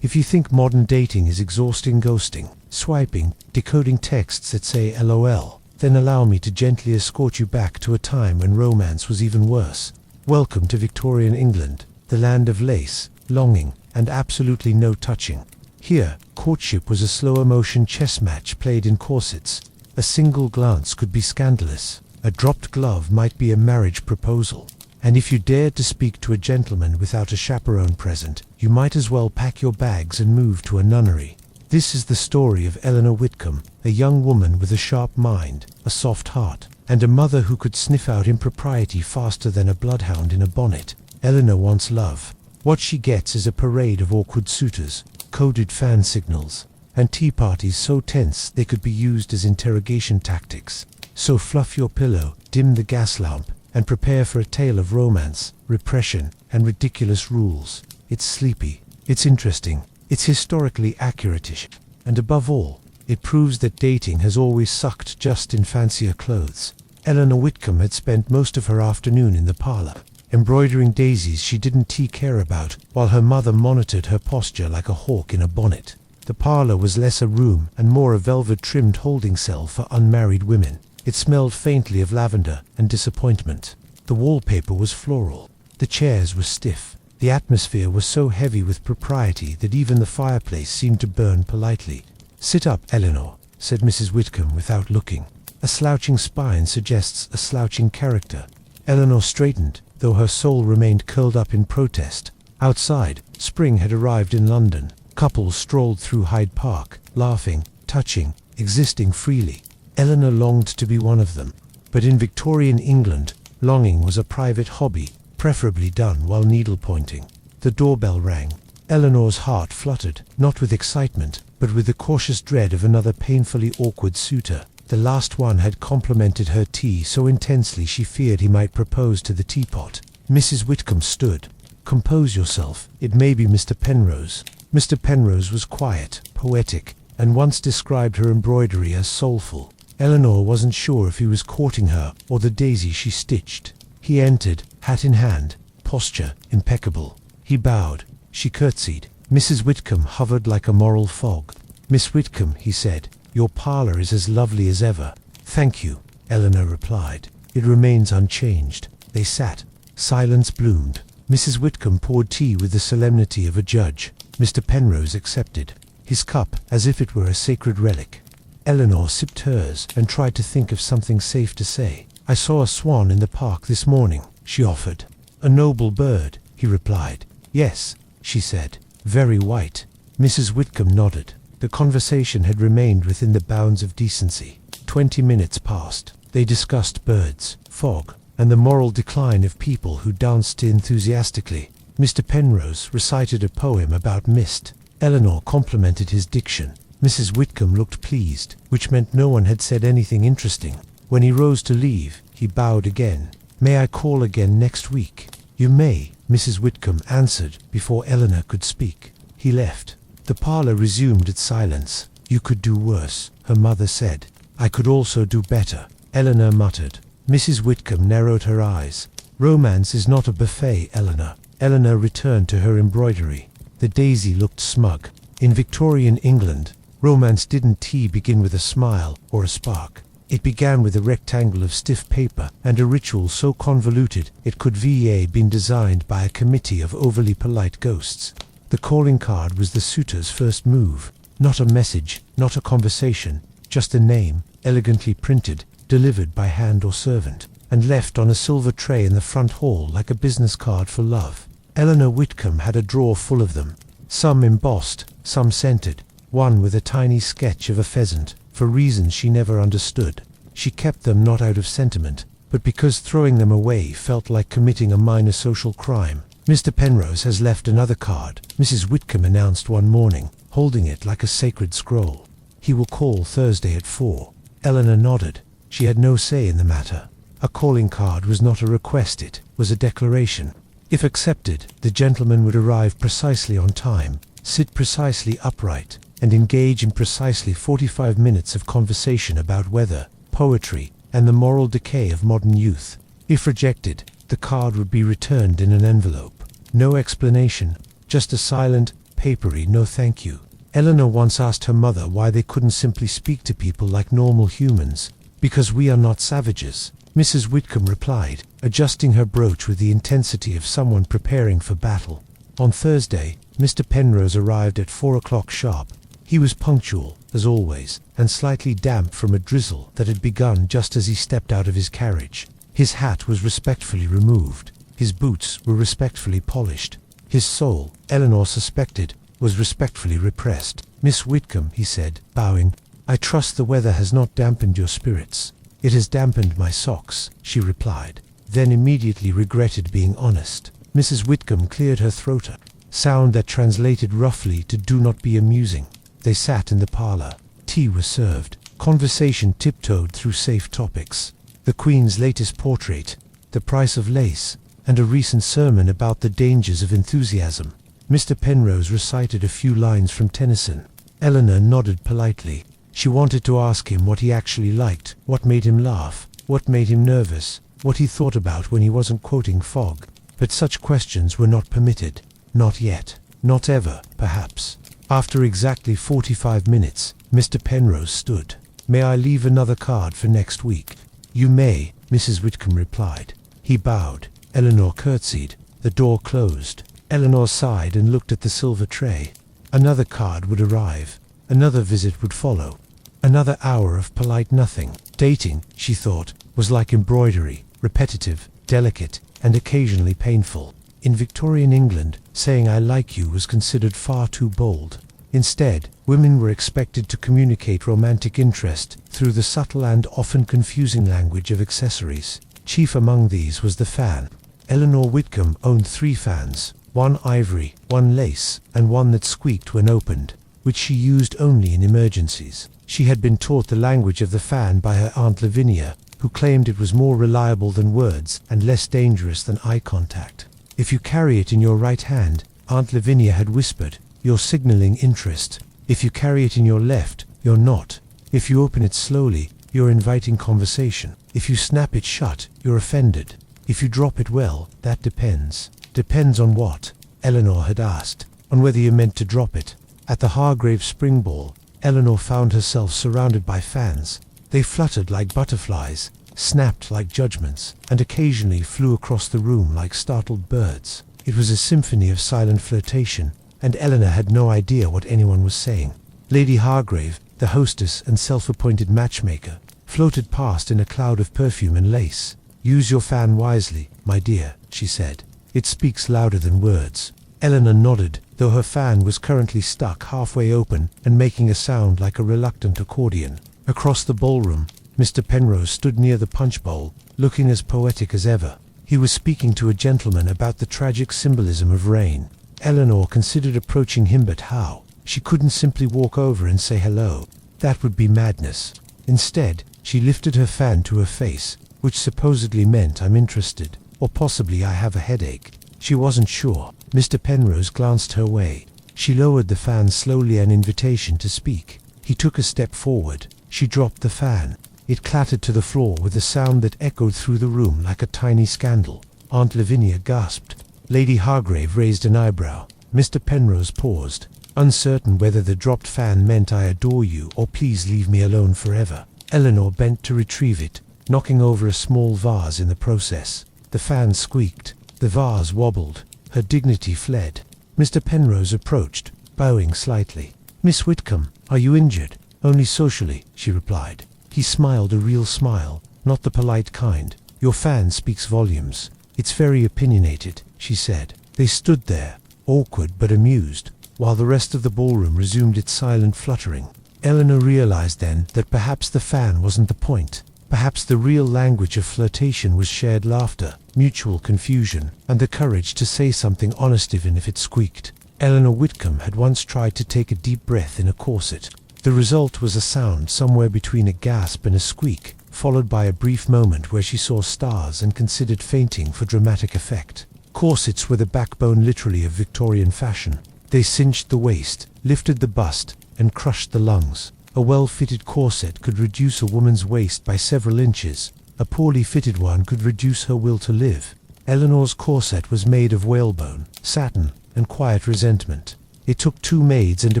If you think modern dating is exhausting ghosting, swiping, decoding texts that say LOL, then allow me to gently escort you back to a time when romance was even worse. Welcome to Victorian England, the land of lace, longing, and absolutely no touching. Here, courtship was a slow-motion chess match played in corsets. A single glance could be scandalous. A dropped glove might be a marriage proposal. And if you dared to speak to a gentleman without a chaperone present, you might as well pack your bags and move to a nunnery. This is the story of Eleanor Whitcomb, a young woman with a sharp mind, a soft heart, and a mother who could sniff out impropriety faster than a bloodhound in a bonnet. Eleanor wants love. What she gets is a parade of awkward suitors, coded fan signals, and tea parties so tense they could be used as interrogation tactics. So fluff your pillow, dim the gas lamp, and prepare for a tale of romance, repression, and ridiculous rules. It's sleepy, it's interesting, it's historically accurate-ish, and above all, it proves that dating has always sucked just in fancier clothes. Eleanor Whitcomb had spent most of her afternoon in the parlor, embroidering daisies she didn't care about, while her mother monitored her posture like a hawk in a bonnet. The parlor was less a room and more a velvet-trimmed holding cell for unmarried women. It smelled faintly of lavender and disappointment. The wallpaper was floral. The chairs were stiff. The atmosphere was so heavy with propriety that even the fireplace seemed to burn politely. "Sit up, Eleanor," said Mrs. Whitcomb without looking. A slouching spine suggests a slouching character. Eleanor straightened, though her soul remained curled up in protest. Outside, spring had arrived in London. Couples strolled through Hyde Park, laughing, touching, existing freely. Eleanor longed to be one of them. But in Victorian England, longing was a private hobby, preferably done while needle-pointing. The doorbell rang. Eleanor's heart fluttered, not with excitement, but with the cautious dread of another painfully awkward suitor. The last one had complimented her tea so intensely she feared he might propose to the teapot. Mrs. Whitcomb stood. "Compose yourself. It may be Mr. Penrose." Mr. Penrose was quiet, poetic, and once described her embroidery as soulful. Eleanor wasn't sure if he was courting her or the daisy she stitched. He entered, hat in hand, posture impeccable. He bowed. She curtsied. Mrs. Whitcomb hovered like a moral fog. "Miss Whitcomb," he said, "your parlor is as lovely as ever." "Thank you," Eleanor replied. "It remains unchanged." They sat. Silence bloomed. Mrs. Whitcomb poured tea with the solemnity of a judge. Mr. Penrose accepted, his cup as if it were a sacred relic. Eleanor sipped hers and tried to think of something safe to say. "I saw a swan in the park this morning," she offered. "A noble bird," he replied. "Yes," she said, "very white." Mrs. Whitcomb nodded. The conversation had remained within the bounds of decency. 20 minutes passed. They discussed birds, fog, and the moral decline of people who danced enthusiastically. Mr. Penrose recited a poem about mist. Eleanor complimented his diction. Mrs. Whitcomb looked pleased, which meant no one had said anything interesting. When he rose to leave, he bowed again. "May I call again next week?" "You may," Mrs. Whitcomb answered before Eleanor could speak. He left. The parlor resumed its silence. "You could do worse," her mother said. "I could also do better," Eleanor muttered. Mrs. Whitcomb narrowed her eyes. "Romance is not a buffet, Eleanor." Eleanor returned to her embroidery. The daisy looked smug. In Victorian England, romance didn't begin with a smile or a spark. It began with a rectangle of stiff paper and a ritual so convoluted it could been designed by a committee of overly polite ghosts. The calling card was the suitor's first move. Not a message, not a conversation, just a name, elegantly printed, delivered by hand or servant, and left on a silver tray in the front hall like a business card for love. Eleanor Whitcomb had a drawer full of them, some embossed, some scented, one with a tiny sketch of a pheasant, for reasons she never understood. She kept them not out of sentiment, but because throwing them away felt like committing a minor social crime. "Mr. Penrose has left another card," Mrs. Whitcomb announced one morning, holding it like a sacred scroll. "He will call Thursday at 4. Eleanor nodded. She had no say in the matter. A calling card was not a request, it was a declaration. If accepted, the gentleman would arrive precisely on time, sit precisely upright, and engage in precisely 45 minutes of conversation about weather, poetry, and the moral decay of modern youth. If rejected, the card would be returned in an envelope. No explanation, just a silent, papery no thank you. Eleanor once asked her mother why they couldn't simply speak to people like normal humans. Because we are not savages, Mrs. Whitcomb replied, adjusting her brooch with the intensity of someone preparing for battle. On Thursday, Mr. Penrose arrived at 4 o'clock sharp. He was punctual, as always, and slightly damp from a drizzle that had begun just as he stepped out of his carriage. His hat was respectfully removed. His boots were respectfully polished. His soul, Eleanor suspected, was respectfully repressed. Miss Whitcomb, he said, bowing, I trust the weather has not dampened your spirits. It has dampened my socks, she replied, then immediately regretted being honest. Mrs. Whitcomb cleared her throat, a sound that translated roughly to do not be amusing. They sat in the parlor. Tea was served. Conversation tiptoed through safe topics. The Queen's latest portrait, the price of lace, and a recent sermon about the dangers of enthusiasm. Mr. Penrose recited a few lines from Tennyson. Eleanor nodded politely. She wanted to ask him what he actually liked, what made him laugh, what made him nervous, what he thought about when he wasn't quoting Fogg. But such questions were not permitted. Not yet. Not ever, perhaps. After exactly 45 minutes, Mr. Penrose stood. May I leave another card for next week? You may, Mrs. Whitcomb replied. He bowed. Eleanor curtsied. The door closed. Eleanor sighed and looked at the silver tray. Another card would arrive. Another visit would follow. Another hour of polite nothing. Dating, she thought, was like embroidery, repetitive, delicate, and occasionally painful. In Victorian England, saying I like you was considered far too bold. Instead, women were expected to communicate romantic interest through the subtle and often confusing language of accessories. Chief among these was the fan. Eleanor Whitcomb owned 3 fans, one ivory, one lace, and one that squeaked when opened, which she used only in emergencies. She had been taught the language of the fan by her Aunt Lavinia, who claimed it was more reliable than words and less dangerous than eye contact. If you carry it in your right hand, Aunt Lavinia had whispered, you're signaling interest. If you carry it in your left, you're not. If you open it slowly, you're inviting conversation. If you snap it shut, you're offended. If you drop it well, that depends. Depends on what? Eleanor had asked. On whether you meant to drop it. At the Hargrave Spring Ball, Eleanor found herself surrounded by fans. They fluttered like butterflies, snapped like judgments, and occasionally flew across the room like startled birds. It was a symphony of silent flirtation, and Eleanor had no idea what anyone was saying. Lady Hargrave, the hostess and self-appointed matchmaker, floated past in a cloud of perfume and lace. Use your fan wisely, my dear, she said. It speaks louder than words. Eleanor nodded, though her fan was currently stuck halfway open and making a sound like a reluctant accordion. Across the ballroom, Mr. Penrose stood near the punch bowl, looking as poetic as ever. He was speaking to a gentleman about the tragic symbolism of rain. Eleanor considered approaching him, but how? She couldn't simply walk over and say hello. That would be madness. Instead, she lifted her fan to her face, which supposedly meant I'm interested, or possibly I have a headache. She wasn't sure. Mr. Penrose glanced her way. She lowered the fan slowly, an invitation to speak. He took a step forward. She dropped the fan. It clattered to the floor with a sound that echoed through the room like a tiny scandal. Aunt Lavinia gasped. Lady Hargrave raised an eyebrow. Mr. Penrose paused, uncertain whether the dropped fan meant I adore you or please leave me alone forever. Eleanor bent to retrieve it, knocking over a small vase in the process. The fan squeaked. The vase wobbled. Her dignity fled. Mr. Penrose approached, bowing slightly. Miss Whitcomb, are you injured? Only socially, she replied. He smiled, a real smile, not the polite kind. Your fan speaks volumes. It's very opinionated, she said. They stood there, awkward but amused, while the rest of the ballroom resumed its silent fluttering. Eleanor realized then that perhaps the fan wasn't the point. Perhaps the real language of flirtation was shared laughter, mutual confusion, and the courage to say something honest even if it squeaked. Eleanor Whitcomb had once tried to take a deep breath in a corset. The result was a sound somewhere between a gasp and a squeak, followed by a brief moment where she saw stars and considered fainting for dramatic effect. Corsets were the backbone literally of Victorian fashion. They cinched the waist, lifted the bust, and crushed the lungs. A well-fitted corset could reduce a woman's waist by several inches. A poorly fitted one could reduce her will to live. Eleanor's corset was made of whalebone, satin, and quiet resentment. It took 2 maids and a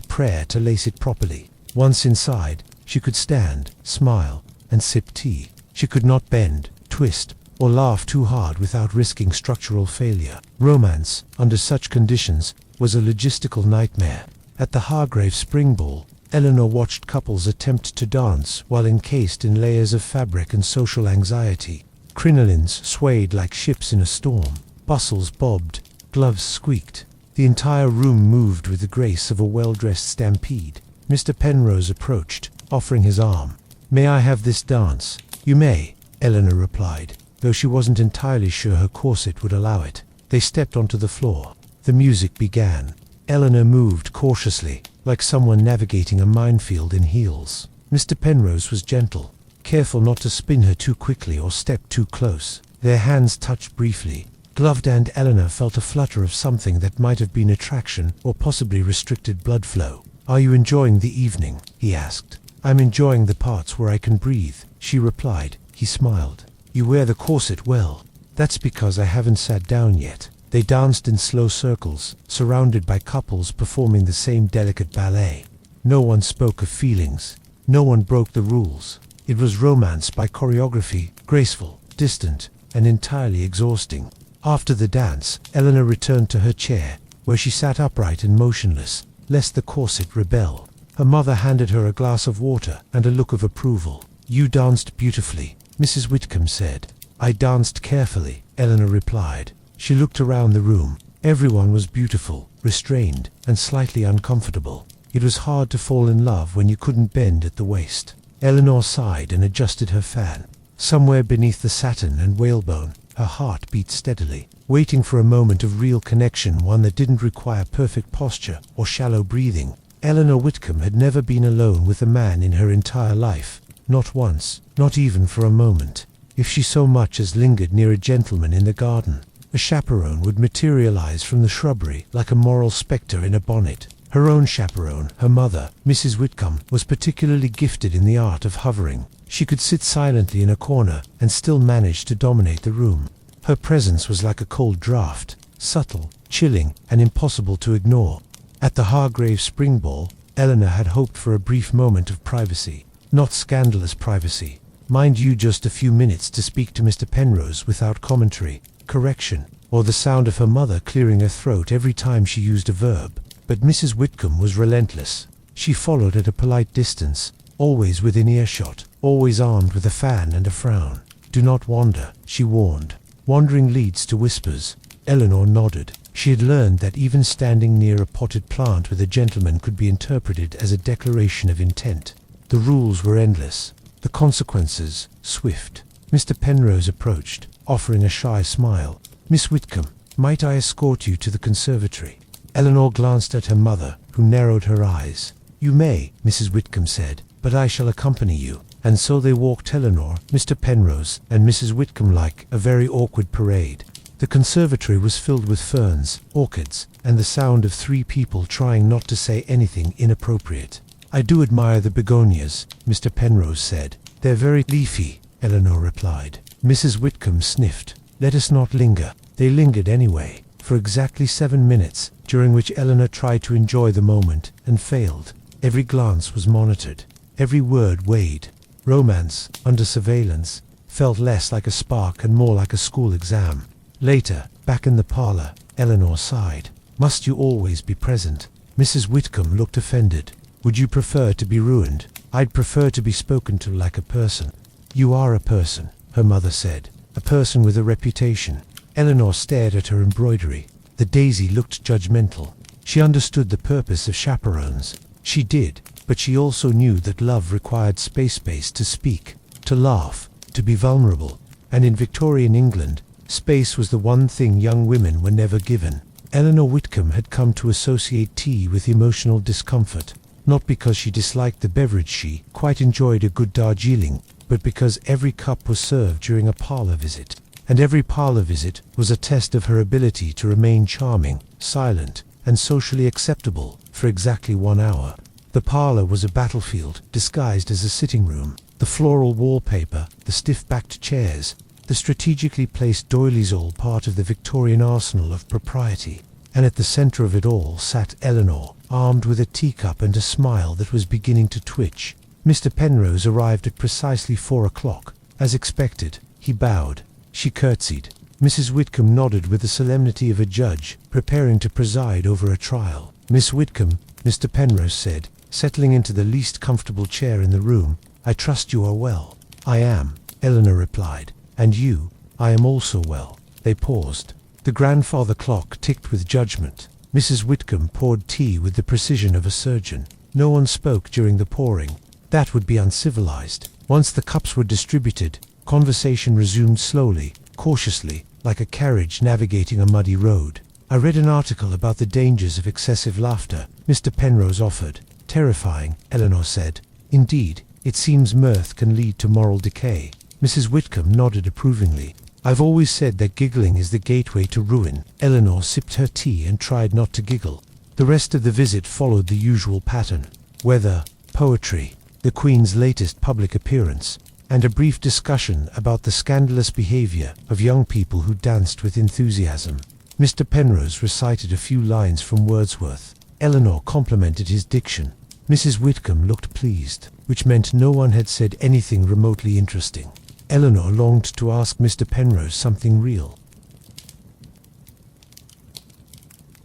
prayer to lace it properly. Once inside, she could stand, smile, and sip tea. She could not bend, twist, or laugh too hard without risking structural failure. Romance, under such conditions, was a logistical nightmare. At the Hargrave Spring Ball, Eleanor watched couples attempt to dance while encased in layers of fabric and social anxiety. Crinolines swayed like ships in a storm. Bustles bobbed. Gloves squeaked. The entire room moved with the grace of a well-dressed stampede. Mr. Penrose approached, offering his arm. "May I have this dance?" "You may," Eleanor replied, though she wasn't entirely sure her corset would allow it. They stepped onto the floor. The music began. Eleanor moved cautiously, like someone navigating a minefield in heels. Mr. Penrose was gentle, careful not to spin her too quickly or step too close. Their hands touched briefly. Gloved hand Eleanor felt a flutter of something that might have been attraction or possibly restricted blood flow. "Are you enjoying the evening?" he asked. "I'm enjoying the parts where I can breathe," she replied. He smiled. "You wear the corset well." "That's because I haven't sat down yet." They danced in slow circles, surrounded by couples performing the same delicate ballet. No one spoke of feelings. No one broke the rules. It was romance by choreography, graceful, distant, and entirely exhausting. After the dance, Eleanor returned to her chair, where she sat upright and motionless, lest the corset rebel. Her mother handed her a glass of water and a look of approval. "You danced beautifully," Mrs. Whitcomb said. "I danced carefully," Eleanor replied. She looked around the room. Everyone was beautiful, restrained, and slightly uncomfortable. It was hard to fall in love when you couldn't bend at the waist. Eleanor sighed and adjusted her fan. Somewhere beneath the satin and whalebone, her heart beat steadily, waiting for a moment of real connection, one that didn't require perfect posture or shallow breathing. Eleanor Whitcomb had never been alone with a man in her entire life. Not once, not even for a moment. If she so much as lingered near a gentleman in the garden, a chaperone would materialize from the shrubbery like a moral spectre in a bonnet. Her own chaperone, her mother, Mrs. Whitcomb, was particularly gifted in the art of hovering. She could sit silently in a corner and still manage to dominate the room. Her presence was like a cold draft, subtle, chilling, and impossible to ignore. At the Hargrave Spring Ball, Eleanor had hoped for a brief moment of privacy. Not scandalous privacy. Mind you, just a few minutes to speak to Mr. Penrose without commentary, correction, or the sound of her mother clearing her throat every time she used a verb. But Mrs. Whitcomb was relentless. She followed at a polite distance, always within earshot, always armed with a fan and a frown. "Do not wander," she warned. "Wandering leads to whispers." Eleanor nodded. She had learned that even standing near a potted plant with a gentleman could be interpreted as a declaration of intent. The rules were endless. The consequences, swift. Mr. Penrose approached, offering a shy smile. "Miss Whitcomb, might I escort you to the conservatory?" Eleanor glanced at her mother, who narrowed her eyes. "You may," Mrs. Whitcomb said, "but I shall accompany you." And so they walked, Eleanor, Mr. Penrose, and Mrs. Whitcomb, like a very awkward parade. The conservatory was filled with ferns, orchids, and the sound of 3 people trying not to say anything inappropriate. "I do admire the begonias," Mr. Penrose said. "They're very leafy," Eleanor replied. Mrs. Whitcomb sniffed. "Let us not linger." They lingered anyway, for exactly 7 minutes, during which Eleanor tried to enjoy the moment, and failed. Every glance was monitored. Every word weighed. Romance, under surveillance, felt less like a spark and more like a school exam. Later, back in the parlor, Eleanor sighed. "Must you always be present?" Mrs. Whitcomb looked offended. "Would you prefer to be ruined?" "I'd prefer to be spoken to like a person." "You are a person," her mother said. "A person with a reputation." Eleanor stared at her embroidery. The daisy looked judgmental. She understood the purpose of chaperones. She did, but she also knew that love required space to speak, to laugh, to be vulnerable. And in Victorian England, space was the one thing young women were never given. Eleanor Whitcomb had come to associate tea with emotional discomfort, not because she disliked the beverage. She quite enjoyed a good Darjeeling, but because every cup was served during a parlor visit. And every parlor visit was a test of her ability to remain charming, silent, and socially acceptable for exactly 1 hour. The parlor was a battlefield disguised as a sitting room. The floral wallpaper, the stiff-backed chairs, the strategically placed doilies, all part of the Victorian arsenal of propriety. And at the center of it all sat Eleanor, armed with a teacup and a smile that was beginning to twitch. Mr. Penrose arrived at precisely 4 o'clock. As expected, he bowed. She curtsied. Mrs. Whitcomb nodded with the solemnity of a judge preparing to preside over a trial. "Miss Whitcomb," Mr. Penrose said, settling into the least comfortable chair in the room, "I trust you are well." "I am," Eleanor replied. "And you?" "I am also well." They paused. The grandfather clock ticked with judgment. Mrs. Whitcomb poured tea with the precision of a surgeon. No one spoke during the pouring. That would be uncivilized. Once the cups were distributed, conversation resumed slowly, cautiously, like a carriage navigating a muddy road. "I read an article about the dangers of excessive laughter," Mr. Penrose offered. "Terrifying," Eleanor said. "Indeed, it seems mirth can lead to moral decay." Mrs. Whitcomb nodded approvingly. "I've always said that giggling is the gateway to ruin." Eleanor sipped her tea and tried not to giggle. The rest of the visit followed the usual pattern. Weather, poetry, the Queen's latest public appearance, and a brief discussion about the scandalous behavior of young people who danced with enthusiasm. Mr. Penrose recited a few lines from Wordsworth. Eleanor complimented his diction. Mrs. Whitcomb looked pleased, which meant no one had said anything remotely interesting. Eleanor longed to ask Mr. Penrose something real.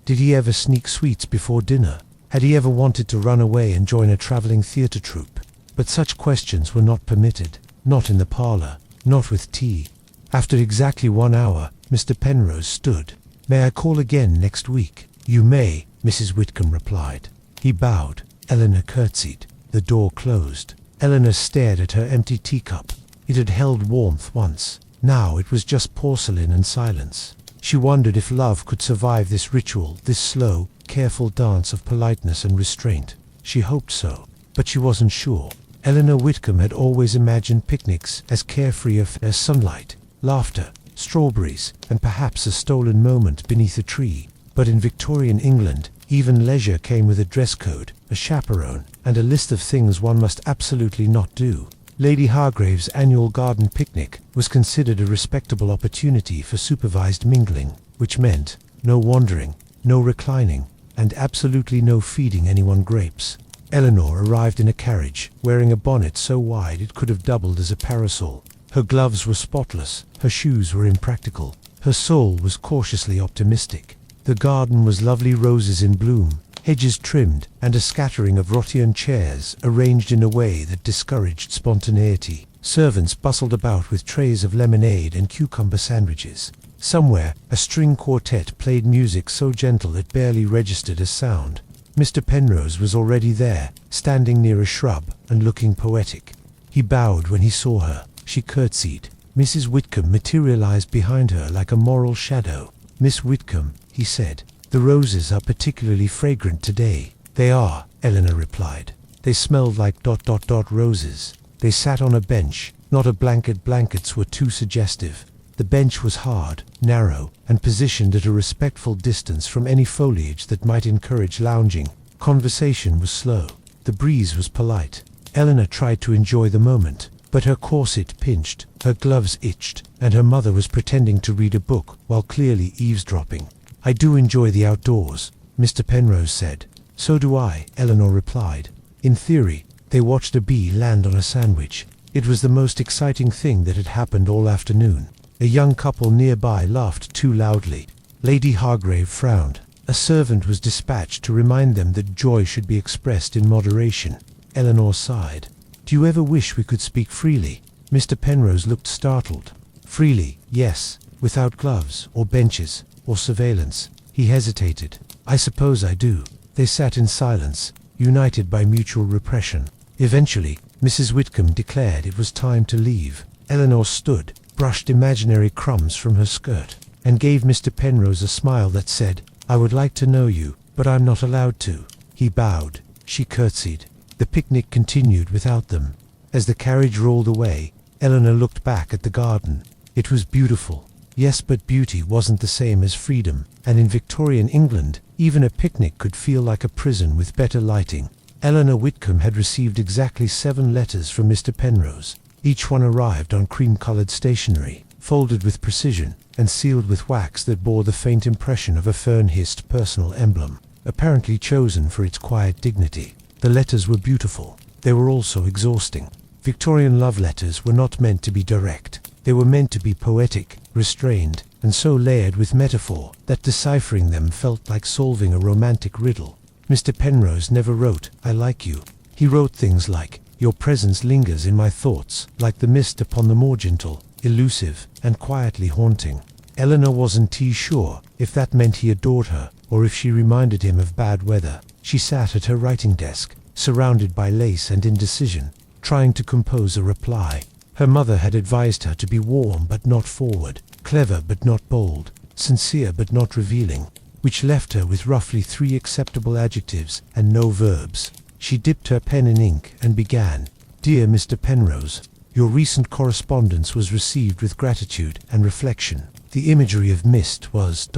Did he ever sneak sweets before dinner? Had he ever wanted to run away and join a travelling theatre troupe? But such questions were not permitted. Not in the parlour, not with tea. After exactly 1 hour, Mr. Penrose stood. "May I call again next week?" "You may," Mrs. Whitcomb replied. He bowed. Eleanor curtsied. The door closed. Eleanor stared at her empty teacup. It had held warmth once. Now it was just porcelain and silence. She wondered if love could survive this ritual, this slow, careful dance of politeness and restraint. She hoped so, but she wasn't sure. Eleanor Whitcomb had always imagined picnics as carefree as sunlight, laughter, strawberries, and perhaps a stolen moment beneath a tree. But in Victorian England, even leisure came with a dress code, a chaperone, and a list of things one must absolutely not do. Lady Hargrave's annual garden picnic was considered a respectable opportunity for supervised mingling, which meant no wandering, no reclining, and absolutely no feeding anyone grapes. Eleanor arrived in a carriage, wearing a bonnet so wide it could have doubled as a parasol. Her gloves were spotless, her shoes were impractical, her soul was cautiously optimistic. The garden was lovely roses in bloom, hedges trimmed, and a scattering of rotting chairs arranged in a way that discouraged spontaneity. Servants bustled about with trays of lemonade and cucumber sandwiches. Somewhere, a string quartet played music so gentle it barely registered as sound. Mr. Penrose was already there, standing near a shrub and looking poetic. He bowed when he saw her. She curtsied. Mrs. Whitcomb materialized behind her like a moral shadow. "Miss Whitcomb," he said, "the roses are particularly fragrant today." "They are," Eleanor replied. "They smelled like ... roses." They sat on a bench, not a blanket. Blankets were too suggestive. The bench was hard, narrow, and positioned at a respectful distance from any foliage that might encourage lounging. Conversation was slow. The breeze was polite. Eleanor tried to enjoy the moment, but her corset pinched, her gloves itched, and her mother was pretending to read a book while clearly eavesdropping. "I do enjoy the outdoors," Mr. Penrose said. "So do I," Eleanor replied. In theory, they watched a bee land on a sandwich. It was the most exciting thing that had happened all afternoon. A young couple nearby laughed too loudly. Lady Hargrave frowned. A servant was dispatched to remind them that joy should be expressed in moderation. Eleanor sighed. "Do you ever wish we could speak freely?" Mr. Penrose looked startled. "Freely, yes, without gloves, or benches, or surveillance." He hesitated. "I suppose I do." They sat in silence, united by mutual repression. Eventually, Mrs. Whitcomb declared it was time to leave. Eleanor stood, brushed imaginary crumbs from her skirt, and gave Mr. Penrose a smile that said, "I would like to know you, but I'm not allowed to." He bowed. She curtsied. The picnic continued without them. As the carriage rolled away, Eleanor looked back at the garden. It was beautiful. Yes, but beauty wasn't the same as freedom, and in Victorian England, even a picnic could feel like a prison with better lighting. Eleanor Whitcomb had received exactly 7 letters from Mr. Penrose. Each one arrived on cream-colored stationery, folded with precision, and sealed with wax that bore the faint impression of a fern-hissed personal emblem. apparently chosen for its quiet dignity. The letters were beautiful. They were also exhausting. Victorian love letters were not meant to be direct. They were meant to be poetic, restrained, and so layered with metaphor that deciphering them felt like solving a romantic riddle. Mr. Penrose never wrote, "I like you." He wrote things like, "Your presence lingers in my thoughts, like the mist upon the more gentle, elusive, and quietly haunting." Eleanor wasn't too sure if that meant he adored her, or if she reminded him of bad weather. She sat at her writing desk, surrounded by lace and indecision, trying to compose a reply. Her mother had advised her to be warm but not forward, clever but not bold, sincere but not revealing, which left her with roughly 3 acceptable adjectives and no verbs. She dipped her pen in ink and began, "Dear Mr. Penrose, your recent correspondence was received with gratitude and reflection." The imagery of mist was ...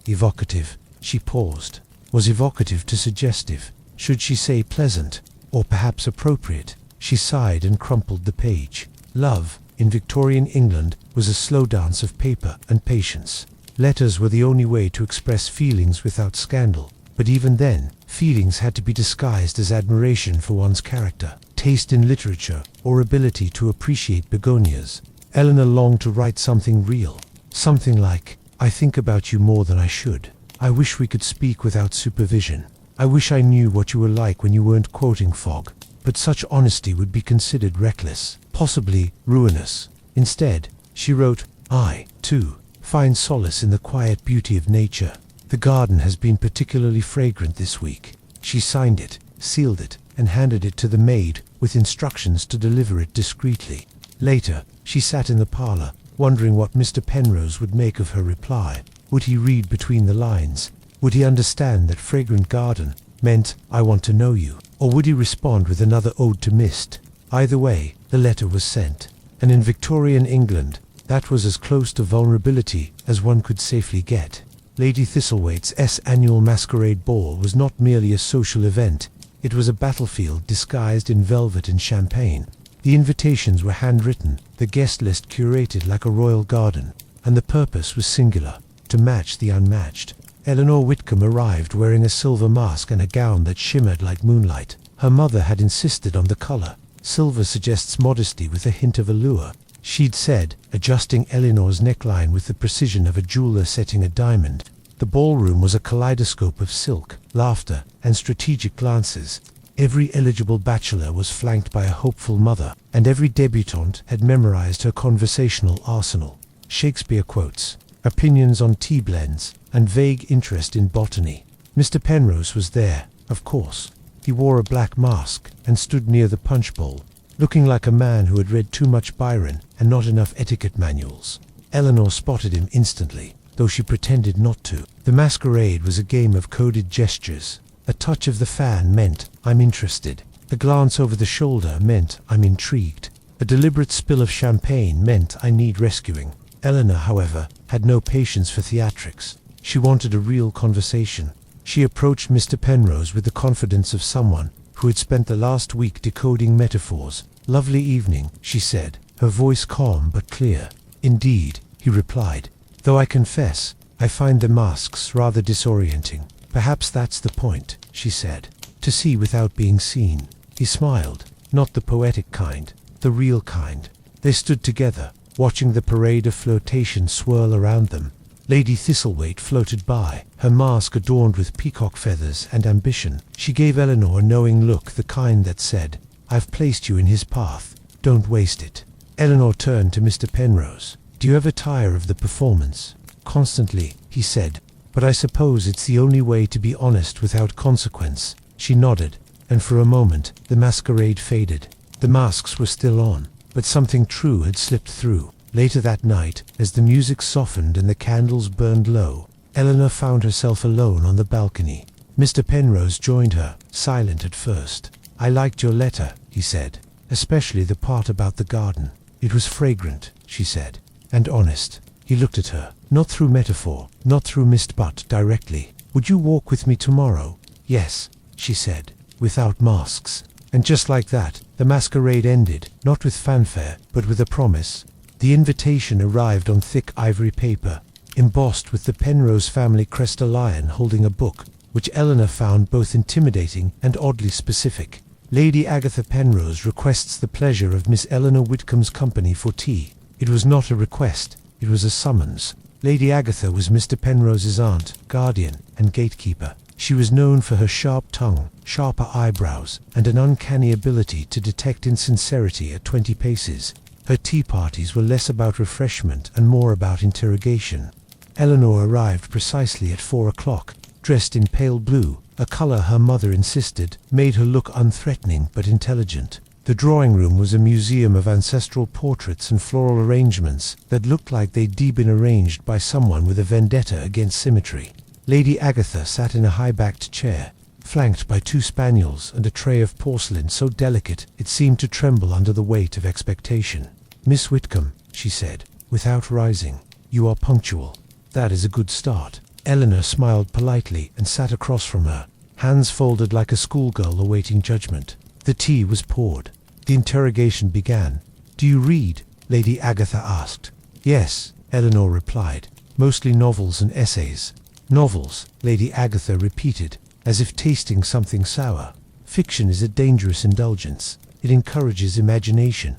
evocative. She paused. Was evocative to suggestive? Should she say pleasant? Or perhaps appropriate? She sighed and crumpled the page. Love, in Victorian England, was a slow dance of paper and patience. Letters were the only way to express feelings without scandal. But even then, feelings had to be disguised as admiration for one's character, taste in literature, or ability to appreciate begonias. Eleanor longed to write something real. Something like, "I think about you more than I should. I wish we could speak without supervision. I wish I knew what you were like when you weren't quoting fog." But such honesty would be considered reckless, possibly ruinous. Instead, she wrote, "I, too, find solace in the quiet beauty of nature. The garden has been particularly fragrant this week." She signed it, sealed it, and handed it to the maid, with instructions to deliver it discreetly. Later, she sat in the parlor, wondering what Mr. Penrose would make of her reply. Would he read between the lines? Would he understand that fragrant garden meant, "I want to know you"? Or would he respond with another ode to mist? Either way, the letter was sent. And in Victorian England, that was as close to vulnerability as one could safely get. Lady Thistlethwaite's annual masquerade ball was not merely a social event. It was a battlefield disguised in velvet and champagne. The invitations were handwritten, the guest list curated like a royal garden, and the purpose was singular, to match the unmatched. Eleanor Whitcomb arrived wearing a silver mask and a gown that shimmered like moonlight. Her mother had insisted on the color. Silver suggests modesty with a hint of allure, she'd said, adjusting Eleanor's neckline with the precision of a jeweler setting a diamond. The ballroom was a kaleidoscope of silk, laughter, and strategic glances. Every eligible bachelor was flanked by a hopeful mother, and every debutante had memorized her conversational arsenal. Shakespeare quotes, opinions on tea blends, and vague interest in botany. Mr. Penrose was there, of course. He wore a black mask and stood near the punch bowl, looking like a man who had read too much Byron and not enough etiquette manuals. Eleanor spotted him instantly, though she pretended not to. The masquerade was a game of coded gestures. A touch of the fan meant, "I'm interested." A glance over the shoulder meant, "I'm intrigued." A deliberate spill of champagne meant, "I need rescuing." Eleanor, however, had no patience for theatrics. She wanted a real conversation. She approached Mr. Penrose with the confidence of someone who had spent the last week decoding metaphors. "Lovely evening," she said, her voice calm but clear. "Indeed," he replied, "though I confess, I find the masks rather disorienting." "Perhaps that's the point," she said, "to see without being seen." He smiled, not the poetic kind, the real kind. They stood together, watching the parade of flirtation swirl around them. Lady Thistlethwaite floated by, her mask adorned with peacock feathers and ambition. She gave Eleanor a knowing look, the kind that said, "I've placed you in his path. Don't waste it." Eleanor turned to Mr. Penrose. "Do you ever tire of the performance?" "Constantly," he said. "But I suppose it's the only way to be honest without consequence." She nodded, and for a moment the masquerade faded. The masks were still on, but something true had slipped through. Later that night, as the music softened and the candles burned low, Eleanor found herself alone on the balcony. Mr. Penrose joined her, silent at first. "I liked your letter," he said, "especially the part about the garden. It was fragrant," she said, "and honest." He looked at her, not through metaphor, not through mist, but directly. "Would you walk with me tomorrow?" "Yes," she said, "without masks." And just like that, the masquerade ended, not with fanfare, but with a promise. The invitation arrived on thick ivory paper, embossed with the Penrose family crest, a lion holding a book, which Eleanor found both intimidating and oddly specific. Lady Agatha Penrose requests the pleasure of Miss Eleanor Whitcomb's company for tea. It was not a request, it was a summons. Lady Agatha was Mr. Penrose's aunt, guardian, and gatekeeper. She was known for her sharp tongue, sharper eyebrows, and an uncanny ability to detect insincerity at 20 paces. Her tea parties were less about refreshment and more about interrogation. Eleanor arrived precisely at 4 o'clock, dressed in pale blue, a colour her mother insisted made her look unthreatening but intelligent. The drawing room was a museum of ancestral portraits and floral arrangements that looked like they'd been arranged by someone with a vendetta against symmetry. Lady Agatha sat in a high-backed chair, flanked by 2 spaniels and a tray of porcelain so delicate it seemed to tremble under the weight of expectation. "Miss Whitcomb," she said, without rising, "you are punctual. That is a good start." Eleanor smiled politely and sat across from her, hands folded like a schoolgirl awaiting judgment. The tea was poured. The interrogation began. "Do you read?" Lady Agatha asked. "Yes," Eleanor replied, "mostly novels and essays." "Novels," Lady Agatha repeated, as if tasting something sour. "Fiction is a dangerous indulgence. It encourages imagination.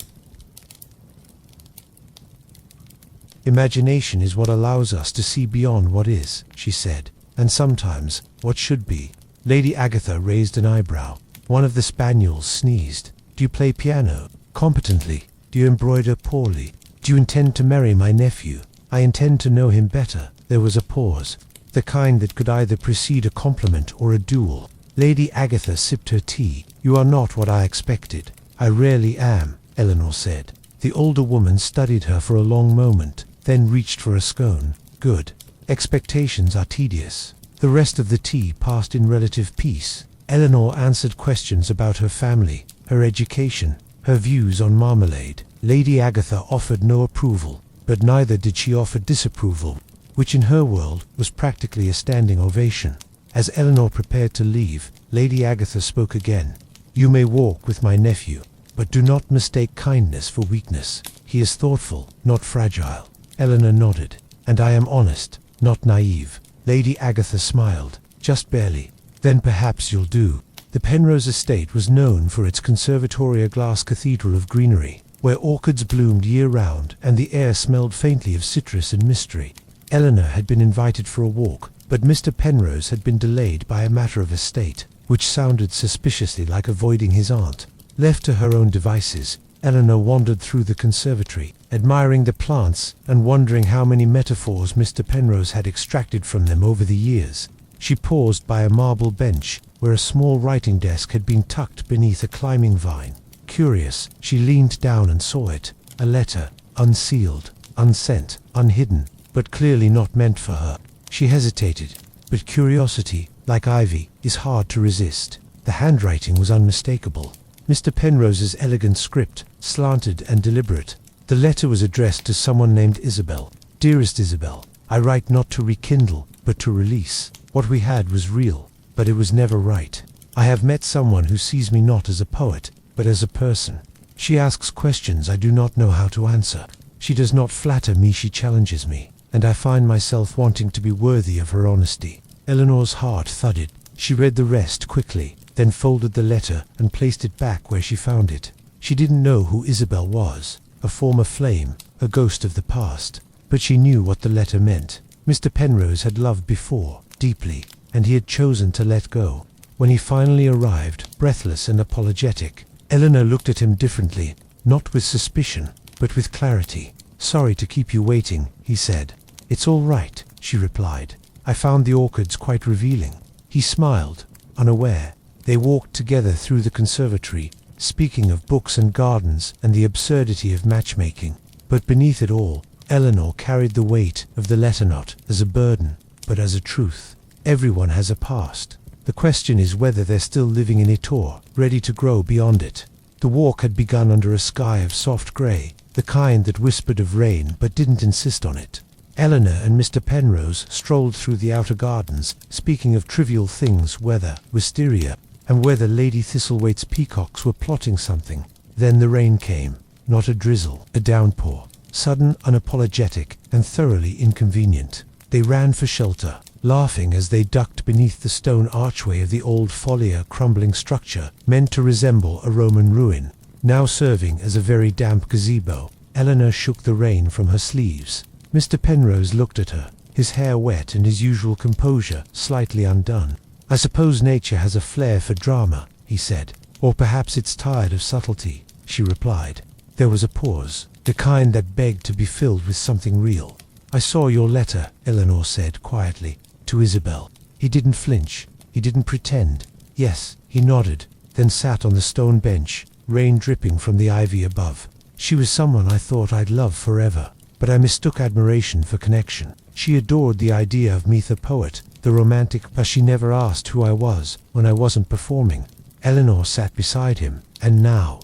Imagination is what allows us to see beyond what is," she said, "and sometimes what should be." Lady Agatha raised an eyebrow. One of the spaniels sneezed. "Do you play piano?" "Competently." "Do you embroider poorly?" "Do you intend to marry my nephew?" "I intend to know him better." There was a pause, the kind that could either precede a compliment or a duel. Lady Agatha sipped her tea. "You are not what I expected." "I rarely am," Eleanor said. The older woman studied her for a long moment, then reached for a scone. "Good. Expectations are tedious." The rest of the tea passed in relative peace. Eleanor answered questions about her family, her education, her views on marmalade. Lady Agatha offered no approval, but neither did she offer disapproval, which in her world was practically a standing ovation. As Eleanor prepared to leave, Lady Agatha spoke again. "You may walk with my nephew, but do not mistake kindness for weakness. He is thoughtful, not fragile." Eleanor nodded. "And I am honest, not naive." Lady Agatha smiled, just barely. "Then perhaps you'll do." The Penrose estate was known for its conservatoria glass cathedral of greenery, where orchids bloomed year-round and the air smelled faintly of citrus and mystery. Eleanor had been invited for a walk, but Mr. Penrose had been delayed by a matter of estate, which sounded suspiciously like avoiding his aunt. Left to her own devices, Eleanor wandered through the conservatory, admiring the plants and wondering how many metaphors Mr. Penrose had extracted from them over the years. She paused by a marble bench, where a small writing desk had been tucked beneath a climbing vine. Curious, she leaned down and saw it, a letter, unsealed, unsent, unhidden, but clearly not meant for her. She hesitated, but curiosity, like ivy, is hard to resist. The handwriting was unmistakable. Mr. Penrose's elegant script, slanted and deliberate. The letter was addressed to someone named Isabel. "Dearest Isabel, I write not to rekindle, but to release. What we had was real, but it was never right. I have met someone who sees me not as a poet, but as a person. She asks questions I do not know how to answer. She does not flatter me, she challenges me, and I find myself wanting to be worthy of her honesty." Eleanor's heart thudded. She read the rest quickly, then folded the letter and placed it back where she found it. She didn't know who Isabel was, a former flame, a ghost of the past, but she knew what the letter meant. Mr. Penrose had loved before, deeply, and he had chosen to let go. When he finally arrived, breathless and apologetic, Eleanor looked at him differently, not with suspicion, but with clarity. "Sorry to keep you waiting," he said. "It's all right," she replied. "I found the orchids quite revealing." He smiled, unaware. They walked together through the conservatory, speaking of books and gardens and the absurdity of matchmaking. But beneath it all, Eleanor carried the weight of the letter not as a burden, but as a truth. Everyone has a past. The question is whether they're still living in it or ready to grow beyond it. The walk had begun under a sky of soft grey, the kind that whispered of rain but didn't insist on it. Eleanor and Mr. Penrose strolled through the outer gardens, speaking of trivial things, weather, wisteria, and whether Lady Thistlewaite's peacocks were plotting something. Then the rain came, not a drizzle, a downpour, sudden, unapologetic, and thoroughly inconvenient. They ran for shelter. laughing as they ducked beneath the stone archway of the old Folia crumbling structure meant to resemble a Roman ruin, now serving as a very damp gazebo. Eleanor shook the rain from her sleeves. Mr. Penrose looked at her, his hair wet and his usual composure slightly undone. "I suppose nature has a flair for drama," he said. "Or perhaps it's tired of subtlety," she replied. There was a pause, the kind that begged to be filled with something real. "I saw your letter," Eleanor said quietly, "to Isabel." He didn't flinch. He didn't pretend. Yes, he nodded, then sat on the stone bench, rain dripping from the ivy above. "She was someone I thought I'd love forever, but I mistook admiration for connection. She adored the idea of me, the poet, the romantic, but she never asked who I was when I wasn't performing." Eleanor sat beside him. "And now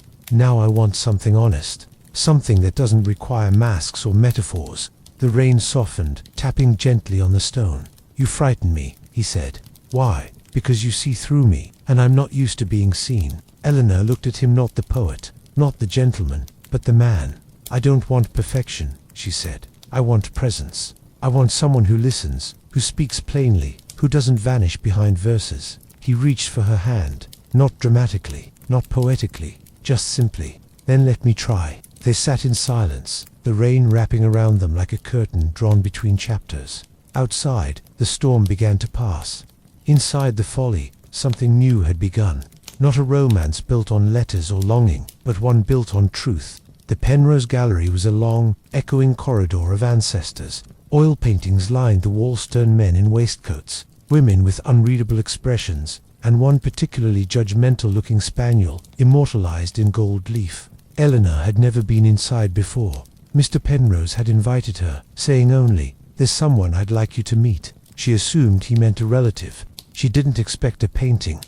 I want something honest, something that doesn't require masks or metaphors." The rain softened, tapping gently on the stone. "You frighten me," he said. "Why?" "Because you see through me, and I'm not used to being seen." Eleanor looked at him, not the poet, not the gentleman, but the man. "I don't want perfection," she said. "I want presence. I want someone who listens, who speaks plainly, who doesn't vanish behind verses." He reached for her hand, not dramatically, not poetically, just simply. "Then let me try." They sat in silence, the rain wrapping around them like a curtain drawn between chapters. Outside, the storm began to pass. Inside the folly, something new had begun. Not a romance built on letters or longing, but one built on truth. The Penrose Gallery was a long, echoing corridor of ancestors. Oil paintings lined the wall, stern men in waistcoats, women with unreadable expressions, and one particularly judgmental-looking spaniel, immortalized in gold leaf. Eleanor had never been inside before. Mr. Penrose had invited her, saying only, "There's someone I'd like you to meet." She assumed he meant a relative. She didn't expect a painting.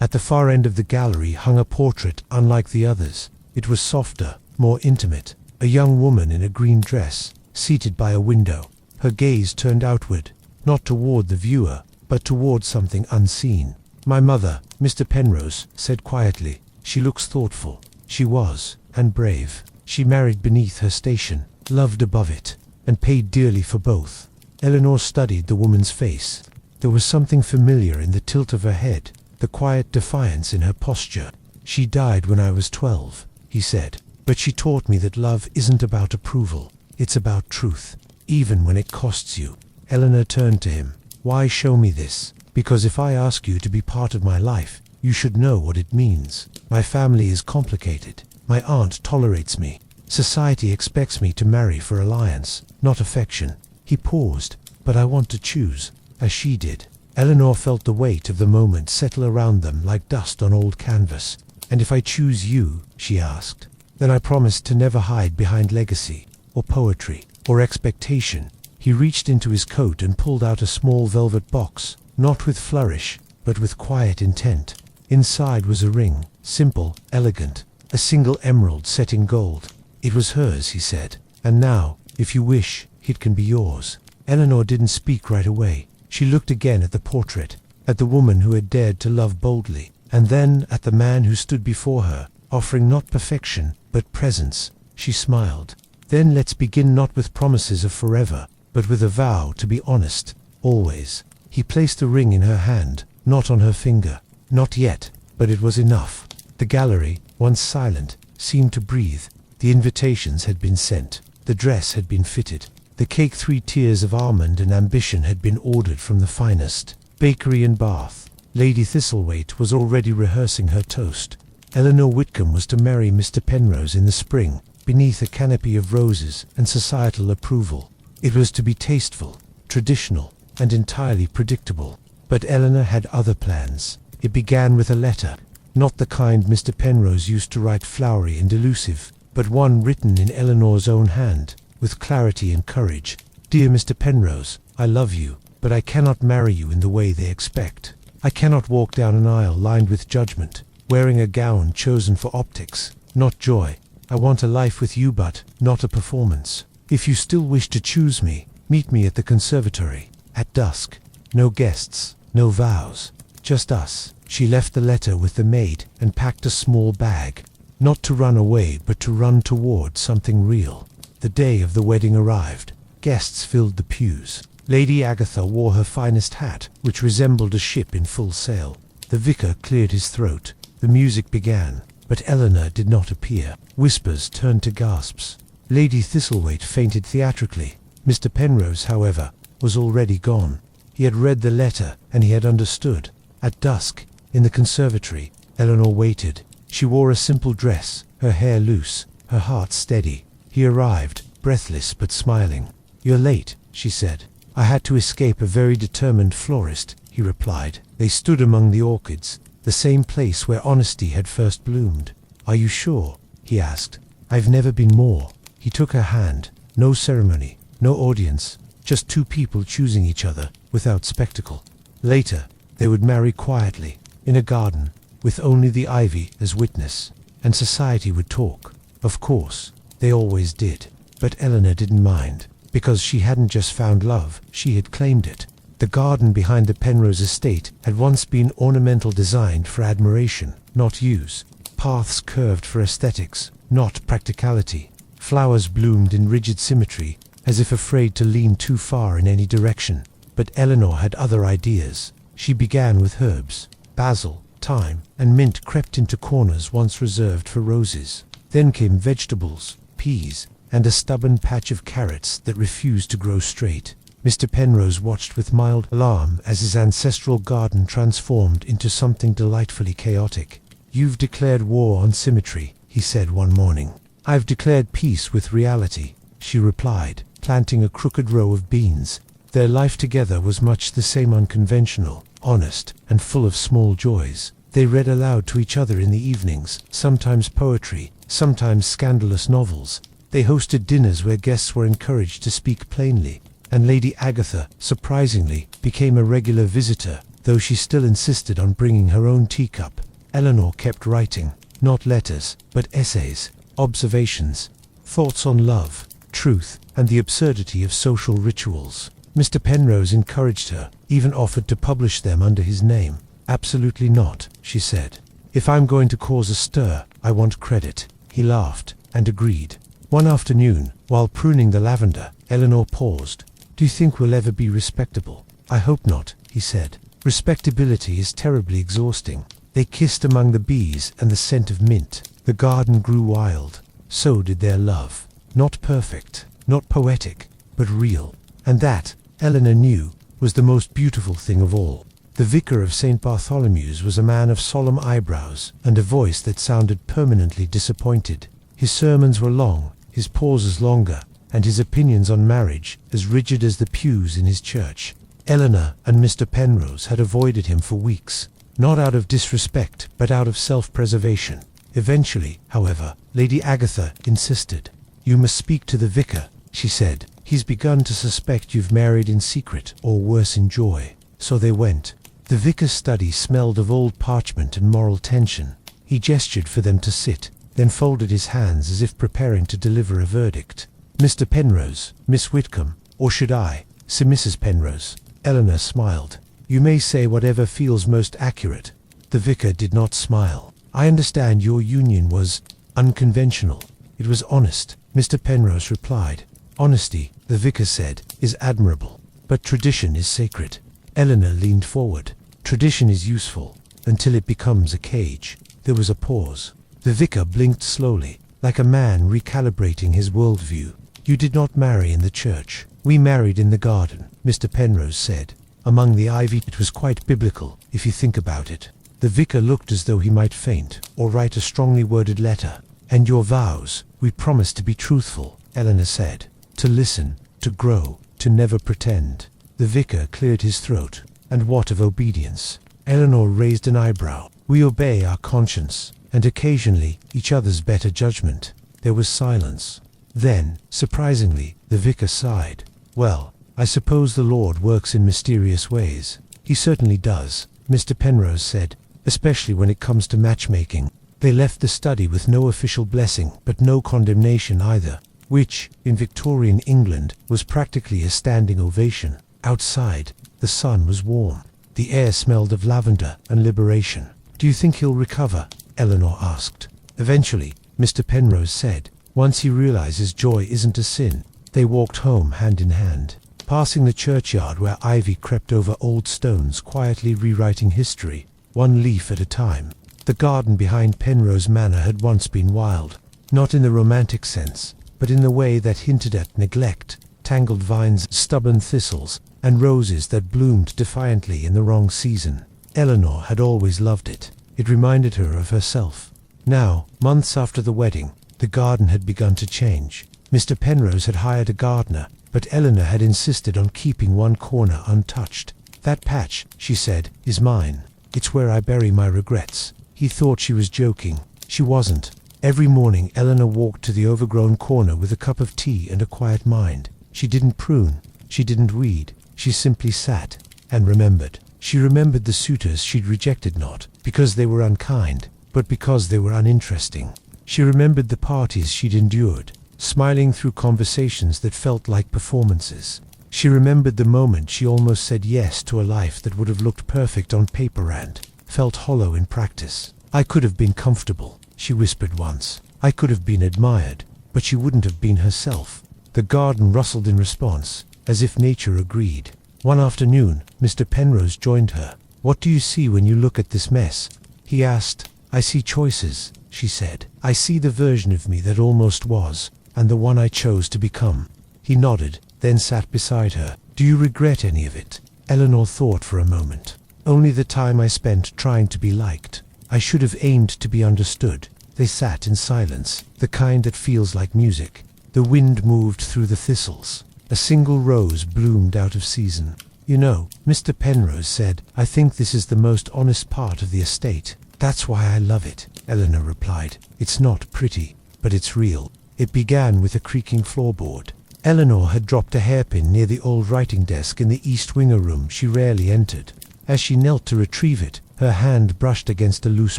At the far end of the gallery hung a portrait unlike the others. It was softer, more intimate. A young woman in a green dress, seated by a window, her gaze turned outward, not toward the viewer, but toward something unseen. "My mother," Mr. Penrose said quietly. "She looks thoughtful." She was, and brave. She married beneath her station, loved above it, and paid dearly for both. Eleanor studied the woman's face. There was something familiar in the tilt of her head, the quiet defiance in her posture. "She died when I was 12, he said. "But she taught me that love isn't about approval. It's about truth, even when it costs you." Eleanor turned to him. "Why show me this?" "Because if I ask you to be part of my life, you should know what it means. My family is complicated. My aunt tolerates me. Society expects me to marry for alliance, not affection." He paused. "But I want to choose, as she did." Eleanor felt the weight of the moment settle around them like dust on old canvas. "And if I choose you," she asked, "then I promise to never hide behind legacy, or poetry, or expectation." He reached into his coat and pulled out a small velvet box, not with flourish, but with quiet intent. Inside was a ring, simple, elegant, a single emerald set in gold. It was hers, he said. "And now, if you wish, it can be yours." Eleanor didn't speak right away. She looked again at the portrait, at the woman who had dared to love boldly, and then at the man who stood before her, offering not perfection, but presence. She smiled. "Then let's begin, not with promises of forever, but with a vow to be honest, always." He placed the ring in her hand, not on her finger. Not yet, but it was enough. The gallery, once silent, seemed to breathe. The invitations had been sent. The dress had been fitted. The cake, 3 tiers of almond and ambition, had been ordered from the finest bakery in Bath. Lady Thistlethwaite was already rehearsing her toast. Eleanor Whitcomb was to marry Mr. Penrose in the spring, beneath a canopy of roses and societal approval. It was to be tasteful, traditional, and entirely predictable. But Eleanor had other plans. It began with a letter, not the kind Mr. Penrose used to write, flowery and elusive, but one written in Eleanor's own hand, with clarity and courage. "Dear Mr. Penrose, I love you, but I cannot marry you in the way they expect. I cannot walk down an aisle lined with judgment, wearing a gown chosen for optics, not joy. I want a life with you, but not a performance. If you still wish to choose me, meet me at the conservatory, at dusk. No guests, no vows, just us." She left the letter with the maid and packed a small bag, not to run away but to run toward something real. The day of the wedding arrived. Guests filled the pews. Lady Agatha wore her finest hat, which resembled a ship in full sail. The vicar cleared his throat. The music began, but Eleanor did not appear. Whispers turned to gasps. Lady Thistlethwaite fainted theatrically. Mr. Penrose, however, was already gone. He had read the letter, and he had understood. At dusk, in the conservatory, Eleanor waited. She wore a simple dress, her hair loose, her heart steady. He arrived, breathless but smiling. "You're late," she said. "I had to escape a very determined florist," he replied. They stood among the orchids, the same place where honesty had first bloomed. "Are you sure?" he asked. "I've never been more." He took her hand. No ceremony, no audience, just two people choosing each other, without spectacle. Later, they would marry quietly, in a garden, with only the ivy as witness, and society would talk. Of course, they always did. But Eleanor didn't mind, because she hadn't just found love, she had claimed it. The garden behind the Penrose estate had once been ornamental, designed for admiration, not use. Paths curved for aesthetics, not practicality. Flowers bloomed in rigid symmetry, as if afraid to lean too far in any direction. But Eleanor had other ideas. She began with herbs. Basil, thyme, and mint crept into corners once reserved for roses. Then came vegetables, peas, and a stubborn patch of carrots that refused to grow straight. Mr. Penrose watched with mild alarm as his ancestral garden transformed into something delightfully chaotic. "You've declared war on symmetry," he said one morning. "I've declared peace with reality," she replied, planting a crooked row of beans. Their life together was much the same, unconventional, honest, and full of small joys. They read aloud to each other in the evenings, sometimes poetry, sometimes scandalous novels. They hosted dinners where guests were encouraged to speak plainly, and Lady Agatha, surprisingly, became a regular visitor, though she still insisted on bringing her own teacup. Eleanor kept writing, not letters, but essays, observations, thoughts on love, truth, and the absurdity of social rituals. Mr. Penrose encouraged her, even offered to publish them under his name. "Absolutely not," she said. "If I'm going to cause a stir, I want credit." He laughed, and agreed. One afternoon, while pruning the lavender, Eleanor paused. "Do you think we'll ever be respectable?" "I hope not," he said. "Respectability is terribly exhausting." They kissed among the bees and the scent of mint. The garden grew wild. So did their love. Not perfect, not poetic, but real. And that, Eleanor knew, was the most beautiful thing of all. The vicar of St. Bartholomew's was a man of solemn eyebrows and a voice that sounded permanently disappointed. His sermons were long, his pauses longer, and his opinions on marriage as rigid as the pews in his church. Eleanor and Mr. Penrose had avoided him for weeks, not out of disrespect, but out of self-preservation. Eventually, however, Lady Agatha insisted. "You must speak to the vicar," she said. "He's begun to suspect you've married in secret, or worse, in joy." So they went. The vicar's study smelled of old parchment and moral tension. He gestured for them to sit, then folded his hands as if preparing to deliver a verdict. "Mr. Penrose, Miss Whitcomb, or should I say Mrs. Penrose?" Eleanor smiled. "You may say whatever feels most accurate." The vicar did not smile. "I understand your union was unconventional." "It was honest," Mr. Penrose replied. "Honesty," the vicar said, "is admirable. But tradition is sacred." Eleanor leaned forward. "Tradition is useful, until it becomes a cage." There was a pause. The vicar blinked slowly, like a man recalibrating his worldview. "You did not marry in the church. We married in the garden," Mr. Penrose said. "Among the ivy." It was quite biblical, if you think about it. The vicar looked as though he might faint, or write a strongly worded letter. "And your vows?" "We promised to be truthful," Eleanor said. "To listen, to grow, to never pretend." The vicar cleared his throat. "And what of obedience?" Eleanor raised an eyebrow. "We obey our conscience, and occasionally each other's better judgment." There was silence. Then, surprisingly, the vicar sighed. "Well, I suppose the Lord works in mysterious ways." "He certainly does," Mr. Penrose said, "especially when it comes to matchmaking." They left the study with no official blessing, but no condemnation either, which, in Victorian England, was practically a standing ovation. Outside, the sun was warm. The air smelled of lavender and liberation. "Do you think he'll recover?" Eleanor asked. "Eventually," Mr. Penrose said. "Once he realizes joy isn't a sin." They walked home hand in hand. passing the churchyard where ivy crept over old stones, quietly rewriting history, one leaf at a time. The garden behind Penrose Manor had once been wild, not in the romantic sense, but in the way that hinted at neglect, tangled vines, stubborn thistles, and roses that bloomed defiantly in the wrong season. Eleanor had always loved it. It reminded her of herself. Now, months after the wedding, the garden had begun to change. Mr. Penrose had hired a gardener, but Eleanor had insisted on keeping one corner untouched. "That patch," she said, "is mine. It's where I bury my regrets." He thought she was joking. She wasn't. Every morning Eleanor walked to the overgrown corner with a cup of tea and a quiet mind. She didn't prune. She didn't weed. She simply sat and remembered. She remembered the suitors she'd rejected, not because they were unkind, but because they were uninteresting. She remembered the parties she'd endured, smiling through conversations that felt like performances. She remembered the moment she almost said yes to a life that would have looked perfect on paper and felt hollow in practice. "I could have been comfortable," she whispered once. "I could have been admired, but she wouldn't have been herself." The garden rustled in response, as if nature agreed. One afternoon, Mr. Penrose joined her. "What do you see when you look at this mess?" he asked. "I see choices," she said. "I see the version of me that almost was, and the one I chose to become." He nodded, then sat beside her. "Do you regret any of it?" Eleanor thought for a moment. "Only the time I spent trying to be liked. I should have aimed to be understood." They sat in silence, the kind that feels like music. The wind moved through the thistles. A single rose bloomed out of season. "You know," Mr. Penrose said, "I think this is the most honest part of the estate." "That's why I love it," Eleanor replied. "It's not pretty, but it's real." It began with a creaking floorboard. Eleanor had dropped a hairpin near the old writing desk in the East Winger room she rarely entered. As she knelt to retrieve it, her hand brushed against a loose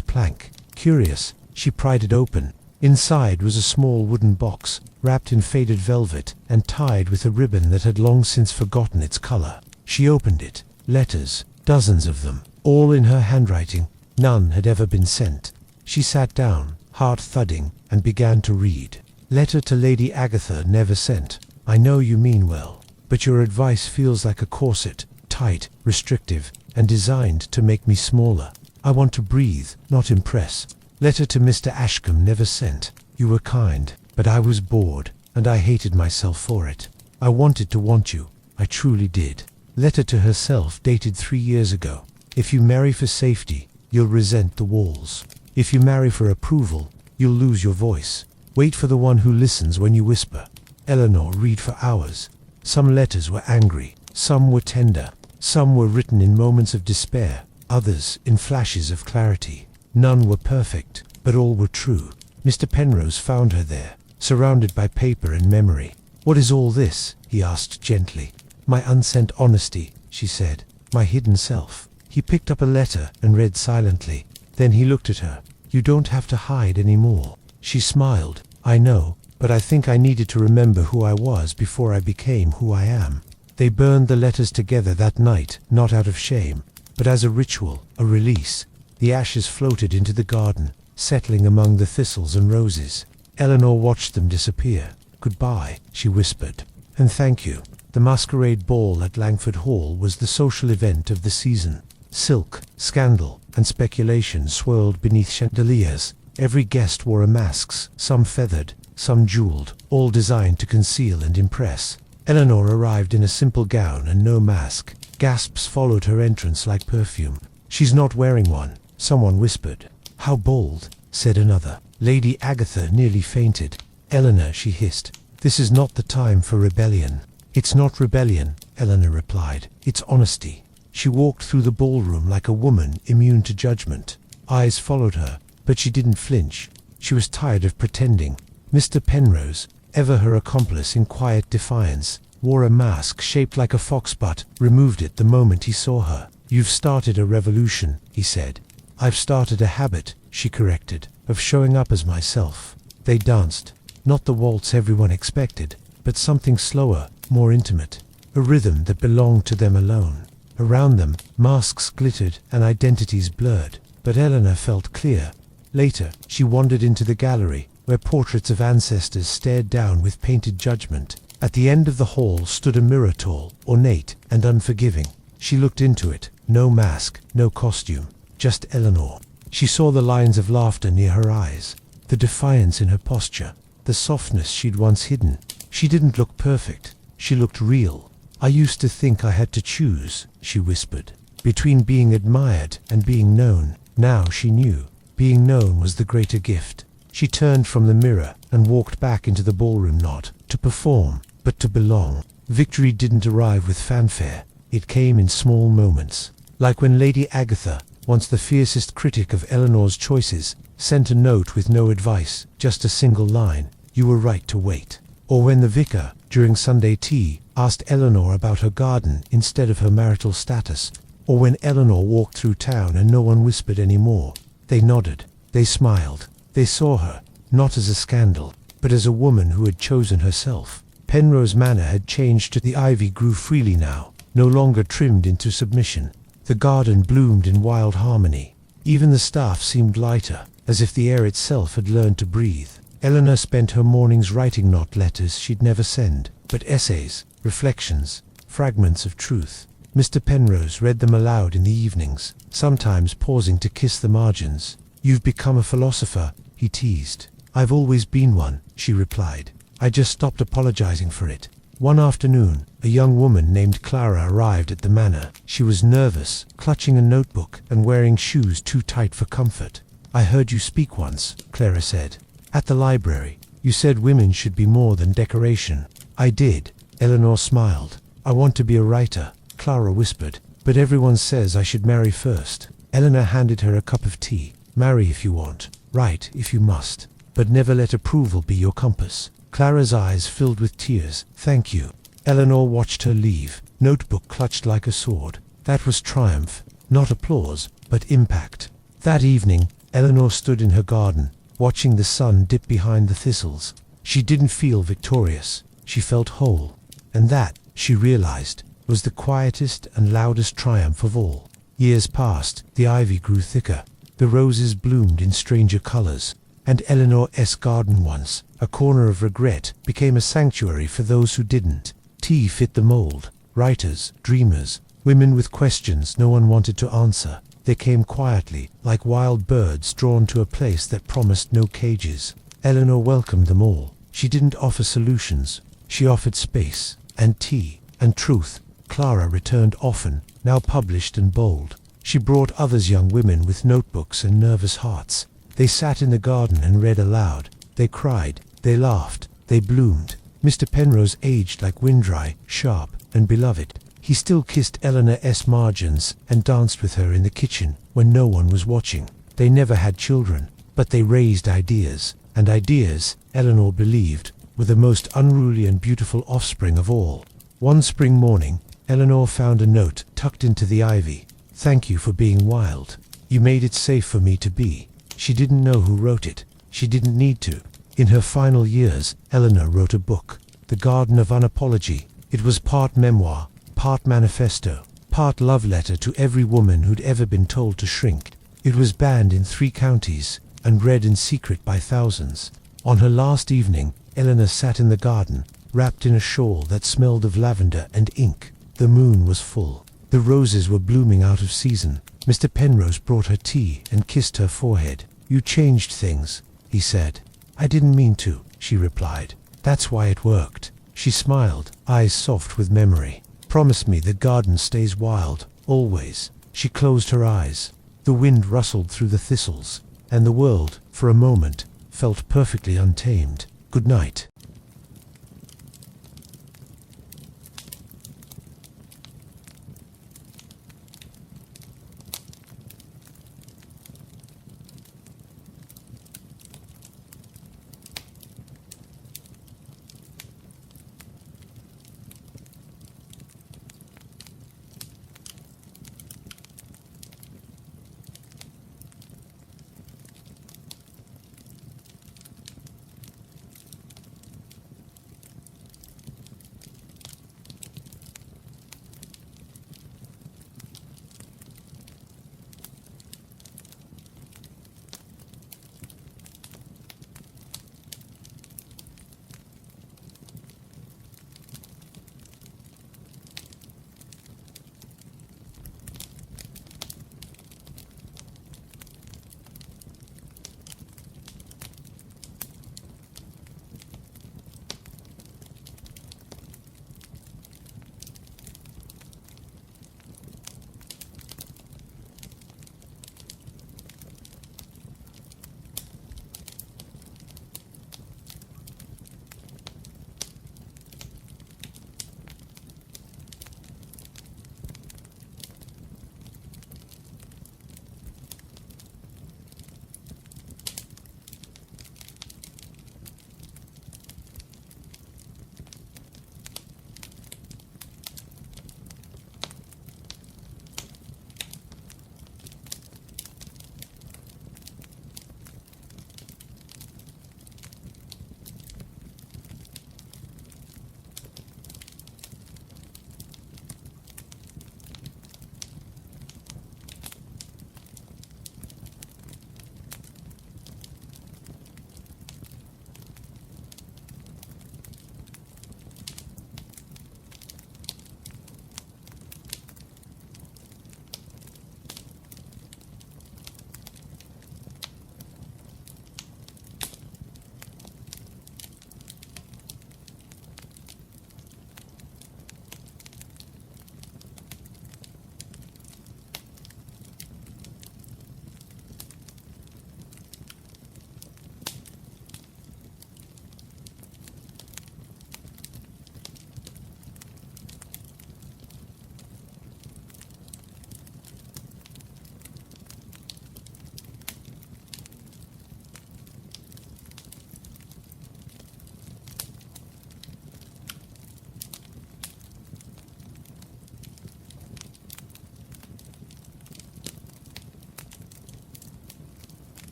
plank. Curious, she pried it open. Inside was a small wooden box, wrapped in faded velvet and tied with a ribbon that had long since forgotten its color. She opened it. Letters, dozens of them, all in her handwriting. None had ever been sent. She sat down, heart thudding, and began to read. "Letter to Lady Agatha never sent. I know you mean well, but your advice feels like a corset, tight, restrictive, and designed to make me smaller. I want to breathe, not impress. Letter to Mr. Ashcombe never sent. You were kind, but I was bored, and I hated myself for it. I wanted to want you. I truly did." Letter to herself dated 3 years ago. "If you marry for safety, you'll resent the walls. If you marry for approval, you'll lose your voice. Wait for the one who listens when you whisper." Eleanor read for hours. Some letters were angry, some were tender, some were written in moments of despair, others in flashes of clarity. None were perfect, but all were true. Mr. Penrose found her there, surrounded by paper and memory. "What is all this?" he asked gently. "My unsent honesty," she said. "My hidden self." He picked up a letter and read silently. Then he looked at her. "You don't have to hide any more." She smiled. "I know, but I think I needed to remember who I was before I became who I am." They burned the letters together that night, not out of shame, but as a ritual, a release. The ashes floated into the garden, settling among the thistles and roses. Eleanor watched them disappear. "Goodbye," she whispered. "And thank you." The masquerade ball at Langford Hall was the social event of the season. Silk, scandal, and speculation swirled beneath chandeliers. Every guest wore a mask, some feathered, some jeweled, all designed to conceal and impress. Eleanor arrived in a simple gown and no mask. Gasps followed her entrance like perfume. "She's not wearing one," someone whispered. "How bold," said another. Lady Agatha nearly fainted. "Eleanor," she hissed, "this is not the time for rebellion." "It's not rebellion," Eleanor replied. "It's honesty." She walked through the ballroom like a woman immune to judgment. Eyes followed her, but she didn't flinch. She was tired of pretending. Mr. Penrose, ever her accomplice in quiet defiance, wore a mask shaped like a fox but removed it the moment he saw her. "You've started a revolution," he said. "I've started a habit," she corrected, "of showing up as myself." They danced. Not the waltz everyone expected, but something slower, more intimate. A rhythm that belonged to them alone. Around them, masks glittered and identities blurred, but Eleanor felt clear. Later, she wandered into the gallery, where portraits of ancestors stared down with painted judgment. At the end of the hall stood a mirror, tall, ornate, and unforgiving. She looked into it. No mask, no costume, just Eleanor. She saw the lines of laughter near her eyes, the defiance in her posture, the softness she'd once hidden. She didn't look perfect. She looked real. "I used to think I had to choose," she whispered, "between being admired and being known." Now she knew. Being known was the greater gift. She turned from the mirror and walked back into the ballroom, not to perform, but to belong. Victory didn't arrive with fanfare. It came in small moments. Like when Lady Agatha, once the fiercest critic of Eleanor's choices, sent a note with no advice, just a single line, "You were right to wait." Or when the vicar, during Sunday tea, asked Eleanor about her garden instead of her marital status. Or when Eleanor walked through town and no one whispered any more. They nodded. They smiled. They saw her, not as a scandal, but as a woman who had chosen herself. Penrose Manor had changed. The ivy grew freely now, no longer trimmed into submission. The garden bloomed in wild harmony. Even the staff seemed lighter, as if the air itself had learned to breathe. Eleanor spent her mornings writing not letters she'd never send, but essays, reflections, fragments of truth. Mr. Penrose read them aloud in the evenings, sometimes pausing to kiss the margins. "You've become a philosopher," he teased. "I've always been one," she replied. "I just stopped apologizing for it." One afternoon, a young woman named Clara arrived at the manor. She was nervous, clutching a notebook and wearing shoes too tight for comfort. "I heard you speak once," Clara said. "At the library. You said women should be more than decoration." "I did." Eleanor smiled. "I want to be a writer," Clara whispered. "But everyone says I should marry first." Eleanor handed her a cup of tea. "Marry if you want, write if you must, but never let approval be your compass." Clara's eyes filled with tears. "Thank you." Eleanor watched her leave, notebook clutched like a sword. That was triumph, not applause, but impact. That evening, Eleanor stood in her garden, watching the sun dip behind the thistles. She didn't feel victorious. She felt whole. And that, she realized, was the quietest and loudest triumph of all. Years passed. The ivy grew thicker. The roses bloomed in stranger colors. And Eleanor's garden once, a corner of regret, became a sanctuary for those who didn't. Tea fit the mold. Writers, dreamers, women with questions no one wanted to answer. They came quietly, like wild birds drawn to a place that promised no cages. Eleanor welcomed them all. She didn't offer solutions. She offered space, and tea, and truth. Clara returned often, now published and bold. She brought others, young women with notebooks and nervous hearts. They sat in the garden and read aloud. They cried. They laughed. They bloomed. Mr. Penrose aged like wind-dry, sharp, and beloved. He still kissed Eleanor's margins and danced with her in the kitchen when no one was watching. They never had children, but they raised ideas. And ideas, Eleanor believed, were the most unruly and beautiful offspring of all. One spring morning, Eleanor found a note tucked into the ivy. "Thank you for being wild. You made it safe for me to be." She didn't know who wrote it. She didn't need to. In her final years, Eleanor wrote a book, The Garden of Unapology. It was part memoir, part manifesto, part love letter to every woman who'd ever been told to shrink. It was banned in 3 counties and read in secret by thousands. On her last evening, Eleanor sat in the garden, wrapped in a shawl that smelled of lavender and ink. The moon was full. The roses were blooming out of season. Mr. Penrose brought her tea and kissed her forehead. "You changed things," he said. "I didn't mean to," she replied. "That's why it worked." She smiled, eyes soft with memory. "Promise me the garden stays wild, always." She closed her eyes. The wind rustled through the thistles, and the world, for a moment, felt perfectly untamed. "Good night."